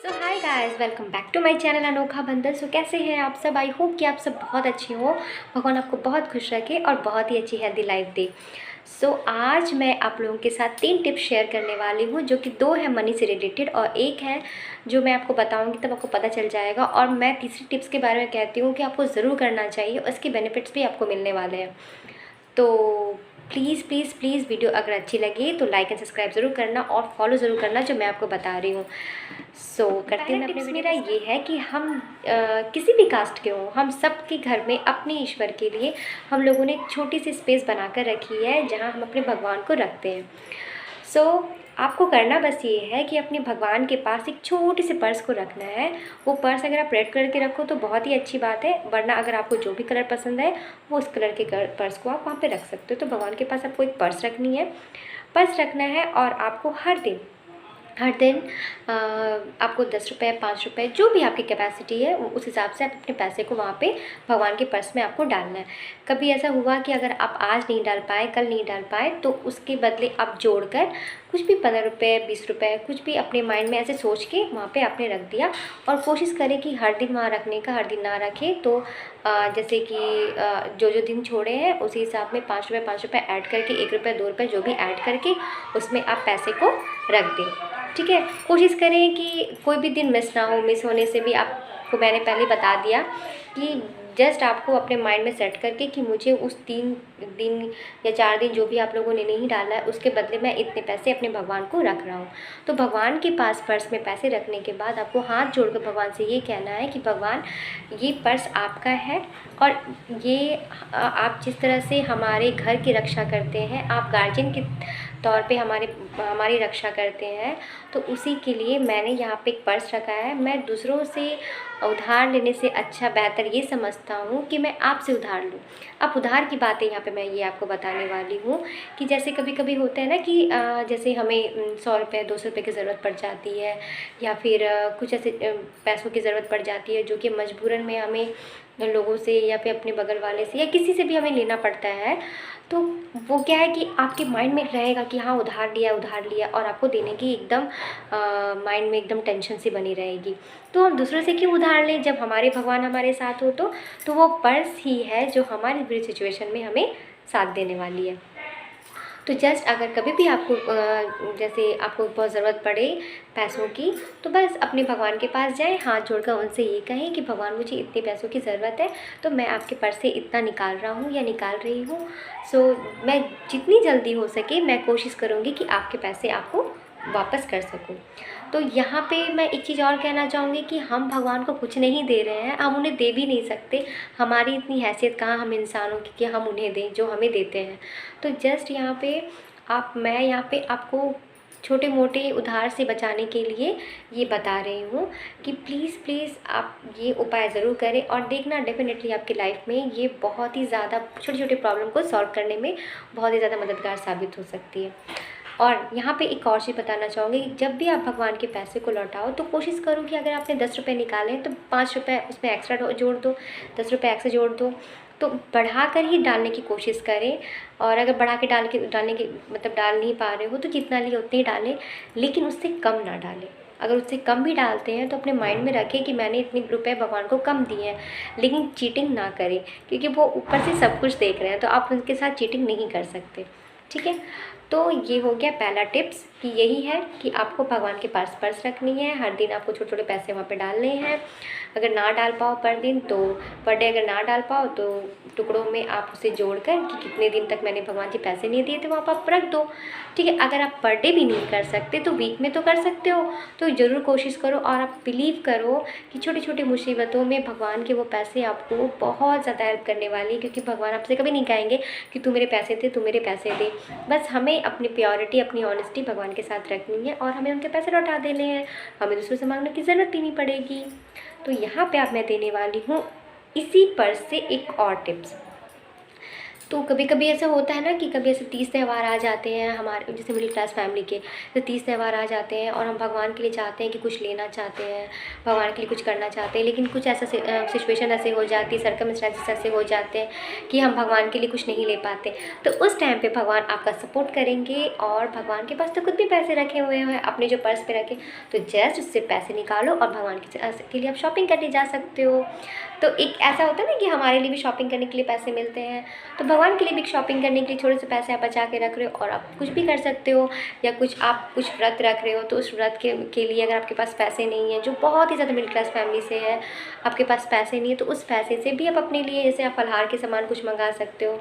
So hi guys, welcome back to my channel Anokha Bandar. सो कैसे हैं आप सब? आई होप कि आप सब बहुत अच्छे हो। भगवान आपको बहुत खुश रखे और बहुत ही अच्छी हेल्दी लाइफ दे। सो आज मैं आप लोगों के साथ 3 टिप्स शेयर करने वाली हूँ, जो कि 2 है मनी से रिलेटेड और एक है जो मैं आपको बताऊँगी तब आपको पता चल जाएगा। और मैं तीसरी टिप्स के बारे में कहती हूँ कि आपको ज़रूर करना चाहिए और इसके बेनिफिट्स भी आपको मिलने वाले हैं। तो प्लीज़ प्लीज़ प्लीज़ वीडियो अगर अच्छी लगी तो लाइक एंड सब्सक्राइब ज़रूर करना और फॉलो ज़रूर करना जो मैं आपको बता रही हूँ। करते हैं अपने मेरा ये है कि हम किसी भी कास्ट के हों, हम सब के घर में अपने ईश्वर के लिए हम लोगों ने एक छोटी सी स्पेस बनाकर रखी है जहाँ हम अपने भगवान को रखते हैं। आपको करना बस ये है कि अपने भगवान के पास एक छोटे से पर्स को रखना है। वो पर्स अगर आप रेड कलर के रखो तो बहुत ही अच्छी बात है, वरना अगर आपको जो भी कलर पसंद है वो उस कलर के पर्स को आप वहाँ पे रख सकते हो। तो भगवान के पास आपको एक पर्स रखनी है, पर्स रखना है और आपको हर दिन आपको 10 रुपये 5 रुपये जो भी आपकी कैपेसिटी है उस हिसाब से आप अपने पैसे को वहाँ पे भगवान के पर्स में आपको डालना है। कभी ऐसा हुआ कि अगर आप आज नहीं डाल पाए, कल नहीं डाल पाए, तो उसके बदले आप जोड़कर कुछ भी 15 रुपये 20 रुपये कुछ भी अपने माइंड में ऐसे सोच के वहाँ पे आपने रख दिया। और कोशिश करें कि हर दिन वहाँ रखने का, हर दिन ना रखें। तो जैसे कि जो दिन छोड़े हैं उसी हिसाब में 5 रुपये ऐड करके 1 रुपये 2 रुपये जो भी ऐड करके उसमें आप पैसे को रख दें। ठीक है, कोशिश करें कि कोई भी दिन मिस ना हो। मिस होने से भी आपको मैंने पहले बता दिया कि जस्ट आपको अपने माइंड में सेट करके कि मुझे उस 3 दिन या 4 दिन जो भी आप लोगों ने नहीं डाला है उसके बदले मैं इतने पैसे अपने भगवान को रख रहा हूँ। तो भगवान के पास पर्स में पैसे रखने के बाद आपको हाथ जोड़कर भगवान से ये कहना है कि भगवान, ये पर्स आपका है और ये आप जिस तरह से हमारे घर की रक्षा करते हैं, आप गार्जियन के तौर पे हमारी रक्षा करते हैं, तो उसी के लिए मैंने यहाँ पे एक पर्स रखा है। मैं दूसरों से उधार लेने से अच्छा बेहतर ये समझता हूँ कि मैं आपसे उधार लूँ। अब उधार की बातें यहाँ पे मैं ये आपको बताने वाली हूँ कि जैसे कभी कभी होता है ना कि जैसे हमें 100 रुपये 200 रुपये की ज़रूरत पड़ जाती है या फिर कुछ ऐसे पैसों की ज़रूरत पड़ जाती है जो कि मजबूरन में हमें लोगों से या फिर अपने बगल वाले से या किसी से भी हमें लेना पड़ता है। तो वो क्या है कि आपके माइंड में रहेगा कि हाँ उधार लिया और आपको देने की एकदम माइंड में एकदम टेंशन सी बनी रहेगी। तो हम दूसरों से क्यों उधार लें जब हमारे भगवान हमारे साथ हो। तो वो पर्स ही है जो हमारी बुरी सिचुएशन में हमें साथ देने वाली है। तो जस्ट अगर कभी भी आपको जैसे आपको बहुत ज़रूरत पड़े पैसों की, तो बस अपने भगवान के पास जाएं, हाथ जोड़कर उनसे ये कहें कि भगवान मुझे इतने पैसों की ज़रूरत है, तो मैं आपके पर्स से इतना निकाल रहा हूँ या निकाल रही हूँ। मैं जितनी जल्दी हो सके मैं कोशिश करूँगी कि आपके पैसे आपको वापस कर सकूँ। तो यहाँ पे मैं एक चीज़ और कहना चाहूँगी कि हम भगवान को कुछ नहीं दे रहे हैं, हम उन्हें दे भी नहीं सकते। हमारी इतनी हैसियत कहाँ हम इंसानों की कि हम उन्हें दें जो हमें देते हैं। तो जस्ट यहाँ पे मैं यहाँ पे आपको छोटे मोटे उधार से बचाने के लिए ये बता रही हूँ कि प्लीज़ प्लीज़ आप ये उपाय ज़रूर करें और देखना डेफिनेटली आपकी लाइफ में ये बहुत ही ज़्यादा छोटे छोटे प्रॉब्लम को सॉल्व करने में बहुत ही ज़्यादा मददगार साबित हो सकती है। और यहाँ पे एक और चीज़ बताना चाहूँगी कि जब भी आप भगवान के पैसे को लौटाओ तो कोशिश करो कि अगर आपने 10 रुपये निकाले हैं तो 5 रुपये उसमें एक्स्ट्रा जोड़ दो, 10 रुपये एक्स्ट्रा जोड़ दो। तो बढ़ा कर ही डालने की कोशिश करें। और अगर बढ़ा के डालने की मतलब डाल नहीं पा रहे हो तो जितना लिए उतने ही डालें, लेकिन उससे कम ना डालें। अगर उससे कम भी डालते हैं तो अपने माइंड में रखें कि मैंने इतने रुपए भगवान को कम दिए हैं, लेकिन चीटिंग ना करें क्योंकि वो ऊपर से सब कुछ देख रहे हैं, तो आप उनके साथ चीटिंग नहीं कर सकते। ठीक है, तो ये हो गया पहला टिप्स कि यही है कि आपको भगवान के पास पर्स रखनी है, हर दिन आपको छोटे छोटे पैसे वहाँ पे डालने हैं। अगर ना डाल पाओ पर दिन तो पर डे अगर ना डाल पाओ तो टुकड़ों में आप उसे जोड़कर कि कितने दिन तक मैंने भगवान जी पैसे नहीं दिए थे वहाँ पर आप रख दो। ठीक है, अगर आप पर डे भी नहीं कर सकते तो वीक में तो कर सकते हो। तो ज़रूर कोशिश करो और आप बिलीव करो कि छोटी छोटी मुसीबतों में भगवान के वो पैसे आपको बहुत ज़्यादा हेल्प करने वाली है, क्योंकि भगवान आपसे कभी नहीं कहेंगे कि तू मेरे पैसे दे, तू मेरे पैसे दे। बस हमें अपनी प्योरिटी अपनी ऑनेस्टी भगवान के साथ रखनी है और हमें उनके पैसे लौटा देने हैं, हमें दूसरों से मांगने की ज़रूरत भी नहीं पड़ेगी। तो यहाँ पे अब मैं देने वाली हूँ इसी पर से एक और टिप्स। तो कभी कभी ऐसा होता है ना कि कभी ऐसे 30 त्यौहार आ जाते हैं हमारे, जैसे मिडिल क्लास फैमिली के, तो 30 त्यौहार आ जाते हैं और हम भगवान के लिए चाहते हैं कि कुछ लेना चाहते हैं, भगवान के लिए कुछ करना चाहते हैं, लेकिन कुछ ऐसा सिचुएशन ऐसे हो जाती है, सर्कमस्टेंसेस ऐसे हो जाते हैं कि हम भगवान के लिए कुछ नहीं ले पाते। तो उस टाइम पे भगवान आपका सपोर्ट करेंगे, और भगवान के पास तो खुद भी पैसे रखे हुए हैं अपने जो पर्स पे रखे, तो जस्ट उससे पैसे निकालो और भगवान के लिए आप शॉपिंग करने जा सकते हो। तो एक ऐसा होता है ना कि हमारे लिए भी शॉपिंग करने के लिए पैसे मिलते हैं, तो भगवान के लिए भी शॉपिंग करने के लिए थोड़े से पैसे आप बचा के रख रहे हो और आप कुछ भी कर सकते हो। या कुछ व्रत रख रहे हो, तो उस व्रत के लिए अगर आपके पास पैसे नहीं है, जो बहुत ही ज़्यादा मिडिल क्लास फैमिली से है, आपके पास पैसे नहीं है, तो उस पैसे से भी आप अपने लिए, जैसे आप फलाहार के सामान कुछ मंगा सकते हो।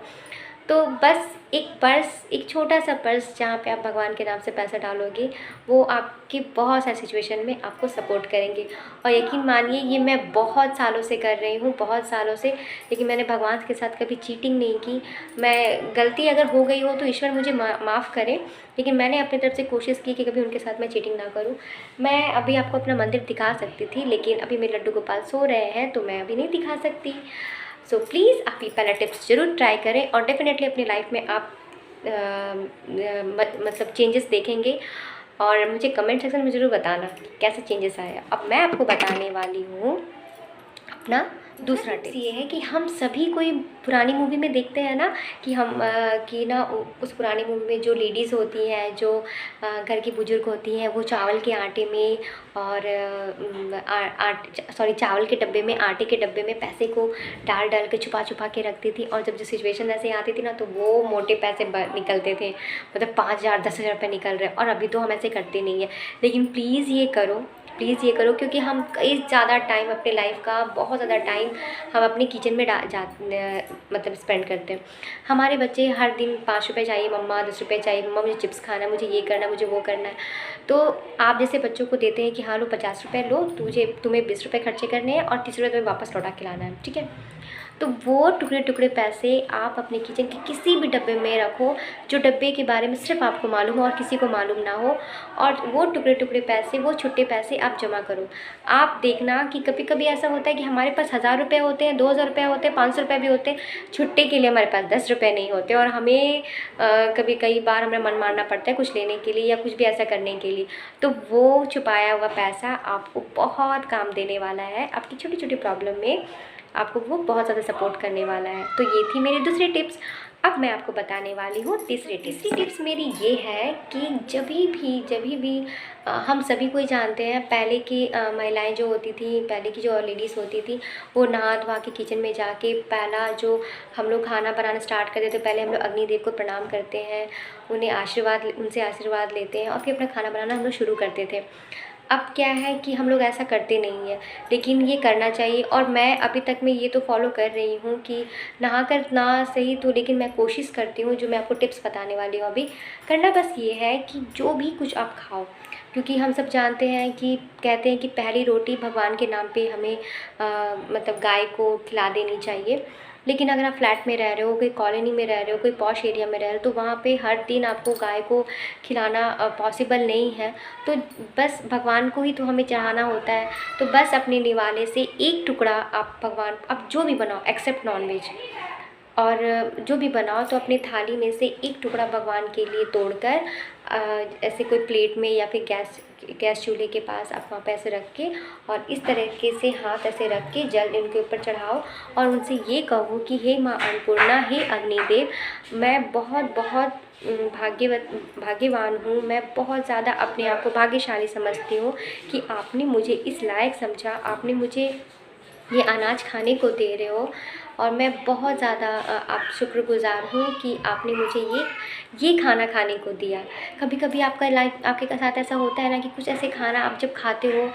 तो बस एक पर्स, एक छोटा सा पर्स जहाँ पे आप भगवान के नाम से पैसा डालोगे, वो आपकी बहुत सारी सिचुएशन में आपको सपोर्ट करेंगे। और यकीन मानिए ये मैं बहुत सालों से कर रही हूँ, बहुत सालों से, लेकिन मैंने भगवान के साथ कभी चीटिंग नहीं की। मैं गलती अगर हो गई हो तो ईश्वर मुझे माफ़ करें, लेकिन मैंने अपनी तरफ से कोशिश की कि कभी उनके साथ मैं चीटिंग ना करूँ। मैं अभी आपको अपना मंदिर दिखा सकती थी, लेकिन अभी मेरे लड्डू गोपाल सो रहे हैं, तो मैं अभी नहीं दिखा सकती। सो प्लीज़ आप ये पहला टिप्स ज़रूर ट्राई करें, और डेफिनेटली अपनी लाइफ में आप मतलब चेंजेस देखेंगे, और मुझे कमेंट सेक्शन में ज़रूर बताना कि कैसे चेंजेस आया। अब मैं आपको बताने वाली हूँ अपना दूसरा टिप्स। ये है कि हम सभी कोई पुरानी मूवी में देखते हैं ना कि कि ना उस पुरानी मूवी में जो लेडीज़ होती हैं, जो घर की बुजुर्ग होती हैं, वो चावल के आटे में और चावल के डब्बे में, आटे के डब्बे में पैसे को डाल डाल के छुपा छुपा के रखती थी, और जब जो सिचुएशन ऐसे आती थी ना, तो वो मोटे पैसे निकलते थे, मतलब 5,000 10,000 रुपये निकल रहे हैं। और अभी तो हम ऐसे करते नहीं हैं, लेकिन प्लीज़ ये करो, प्लीज़ ये करो, क्योंकि हम कई ज़्यादा टाइम अपने लाइफ का, बहुत ज़्यादा टाइम हम अपने किचन में मतलब स्पेंड करते हैं। हमारे बच्चे हर दिन 5 रुपये चाहिए मम्मा, 10 रुपये चाहिए मम्मा, मुझे चिप्स खाना है, मुझे ये करना है, मुझे वो करना है। तो आप जैसे बच्चों को देते हैं कि हाँ लो 50 रुपये लो, तुम्हें 20 रुपये खर्चे करने हैं और 30 रुपये तुम्हें वापस लौटा के लाना है, ठीक है। तो वो टुकड़े टुकड़े पैसे आप अपने किचन के किसी भी डब्बे में रखो, जो डब्बे के बारे में सिर्फ आपको मालूम हो और किसी को मालूम ना हो, और वो टुकड़े टुकड़े पैसे, वो छुट्टे पैसे आप जमा करो। आप देखना कि कभी कभी ऐसा होता है कि हमारे पास 1,000 रुपये होते हैं, 2,000 रुपये होते हैं, 500 रुपये भी होते हैं, छुट्टे के लिए हमारे पास 10 रुपये नहीं होते, और हमें कई बार हमें मन मारना पड़ता है कुछ लेने के लिए या कुछ भी ऐसा करने के लिए। तो वो छुपाया हुआ पैसा आपको बहुत काम देने वाला है, आपकी छोटी छोटी प्रॉब्लम में आपको वो बहुत ज़्यादा सपोर्ट करने वाला है। तो ये थी मेरी दूसरी टिप्स। अब मैं आपको बताने वाली हूँ तीसरी टिप्स मेरी ये है कि जब भी हम सभी को ही जानते हैं, पहले की महिलाएं जो होती थी, पहले की जो लेडीज़ होती थी, वो नहा धोवा के किचन में जाके पहला जो हम लोग खाना बनाना स्टार्ट करते थे, पहले हम लोग अग्निदेव को प्रणाम करते हैं, उनसे आशीर्वाद लेते हैं, और फिर अपना खाना बनाना हम लोग शुरू करते थे। अब क्या है कि हम लोग ऐसा करते नहीं हैं, लेकिन ये करना चाहिए, और मैं अभी तक मैं ये तो फॉलो कर रही हूँ कि नहा कर ना सही तो, लेकिन मैं कोशिश करती हूँ, जो मैं आपको टिप्स बताने वाली हूँ अभी, करना बस ये है कि जो भी कुछ आप खाओ, क्योंकि हम सब जानते हैं कि कहते हैं कि पहली रोटी भगवान के नाम पे हमें मतलब गाय को खिला देनी चाहिए। लेकिन अगर आप फ्लैट में रह रहे हो, कोई कॉलोनी में रह रहे हो, कोई पॉश एरिया में रह रहे हो, तो वहाँ पे हर दिन आपको गाय को खिलाना पॉसिबल नहीं है। तो बस भगवान को ही तो हमें चढ़ाना होता है, तो बस अपने निवाले से एक टुकड़ा आप भगवान, आप जो भी बनाओ एक्सेप्ट नॉनवेज, और जो भी बनाओ तो अपनी थाली में से एक टुकड़ा भगवान के लिए तोड़कर ऐसे कोई प्लेट में या फिर गैस चूल्हे के पास आप वहाँ पे ऐसे रख के, और इस तरीके से हाथ ऐसे रख के जल इनके ऊपर चढ़ाओ, और उनसे ये कहो कि हे माँ अन्नपूर्णा, हे अग्निदेव, मैं बहुत बहुत भाग्यवान हूँ, मैं बहुत ज़्यादा अपने आप को भाग्यशाली समझती हूँ कि आपने मुझे इस लायक समझा, आपने मुझे ये अनाज खाने को दे रहे हो, और मैं बहुत ज़्यादा आप शुक्रगुज़ार हूँ कि आपने मुझे ये खाना खाने को दिया। कभी कभी आपके साथ ऐसा होता है ना कि कुछ ऐसे खाना आप जब खाते हो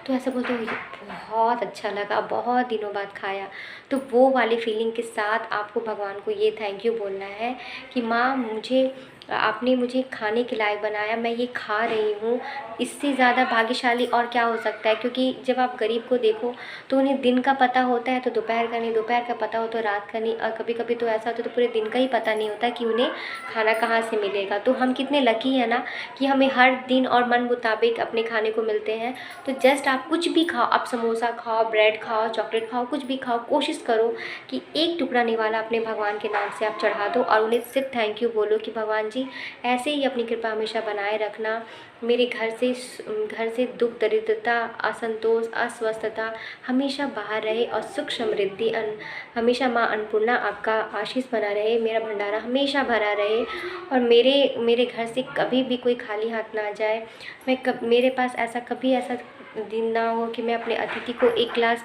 तो ऐसा बोलते हो ये बहुत अच्छा लगा, बहुत दिनों बाद खाया, तो वो वाली फीलिंग के साथ आपको भगवान को ये थैंक यू बोलना है कि माँ मुझे आपने मुझे खाने के लायक बनाया, मैं ये खा रही हूँ, इससे ज़्यादा भाग्यशाली और क्या हो सकता है। क्योंकि जब आप गरीब को देखो तो उन्हें दिन का पता होता है तो दोपहर का नहीं, दोपहर का पता हो तो रात का नहीं, और कभी कभी तो ऐसा होता है तो पूरे दिन का ही पता नहीं होता कि उन्हें खाना कहाँ से मिलेगा। तो हम कितने लकी हैं ना कि हमें हर दिन और मन मुताबिक अपने खाने को मिलते हैं। तो जस्ट आप कुछ भी खाओ, आप समोसा खाओ, ब्रेड खाओ, चॉकलेट खाओ, कुछ भी खाओ, कोशिश करो कि एक टुकड़ा निवाला अपने भगवान के नाम से आप चढ़ा दो और उन्हें सिर्फ थैंक यू बोलो कि भगवान जी ऐसे ही अपनी कृपा हमेशा बनाए रखना। मेरे घर से दुख, दरिद्रता, असंतोष, अस्वस्थता हमेशा बाहर रहे और सुख समृद्धि हमेशा माँ अन्नपूर्णा आपका आशीष बना रहे, मेरा भंडारा हमेशा भरा रहे और मेरे घर से कभी भी कोई खाली हाथ ना जाए। मेरे पास ऐसा दिन ना हो कि मैं अपने अतिथि को एक गिलास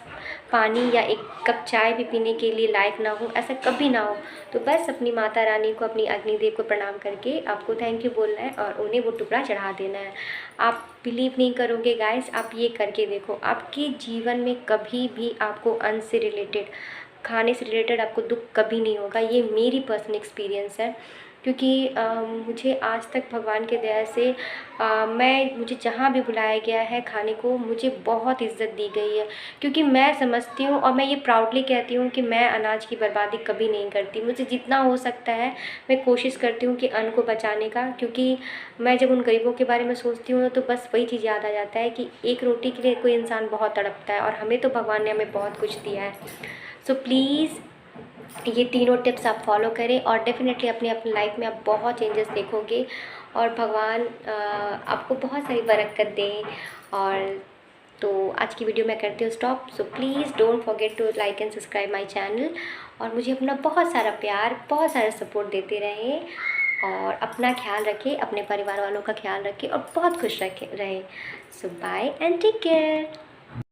पानी या एक कप चाय भी पीने के लिए लायक ना हूँ, ऐसा कभी ना हो। तो बस अपनी माता रानी को, अपनी अग्निदेव को प्रणाम करके आपको थैंक यू बोलना है और उन्हें वो टुकड़ा चढ़ा देना है। आप बिलीव नहीं करोगे गाइस, आप ये करके देखो, आपके जीवन में कभी भी आपको अन्न से रिलेटेड, खाने से रिलेटेड आपको दुख कभी नहीं होगा। ये मेरी पर्सनल एक्सपीरियंस है। क्योंकि मुझे आज तक भगवान के दया से मुझे जहाँ भी बुलाया गया है खाने को, मुझे बहुत इज़्ज़त दी गई है। क्योंकि मैं समझती हूँ और मैं ये प्राउडली कहती हूँ कि मैं अनाज की बर्बादी कभी नहीं करती। मुझे जितना हो सकता है मैं कोशिश करती हूँ कि अन्न को बचाने का। क्योंकि मैं जब उन गरीबों के बारे में सोचती हूँ तो बस वही चीज़ याद आ जाता है कि एक रोटी के लिए कोई इंसान बहुत तड़पता है और हमें तो भगवान ने हमें बहुत कुछ दिया है। सो प्लीज़ ये तीनों टिप्स आप फॉलो करें और डेफ़िनेटली अपनी लाइफ में आप बहुत चेंजेस देखोगे और भगवान आपको बहुत सारी बरकत दें। और तो आज की वीडियो मैं करती हूँ stop. So please don't forget to like and subscribe my channel और मुझे अपना बहुत सारा प्यार, बहुत सारा सपोर्ट देते रहें और अपना ख्याल रखें, अपने परिवार वालों का ख्याल रखें और बहुत खुश रखें रहें। सो बाय एंड टेक केयर।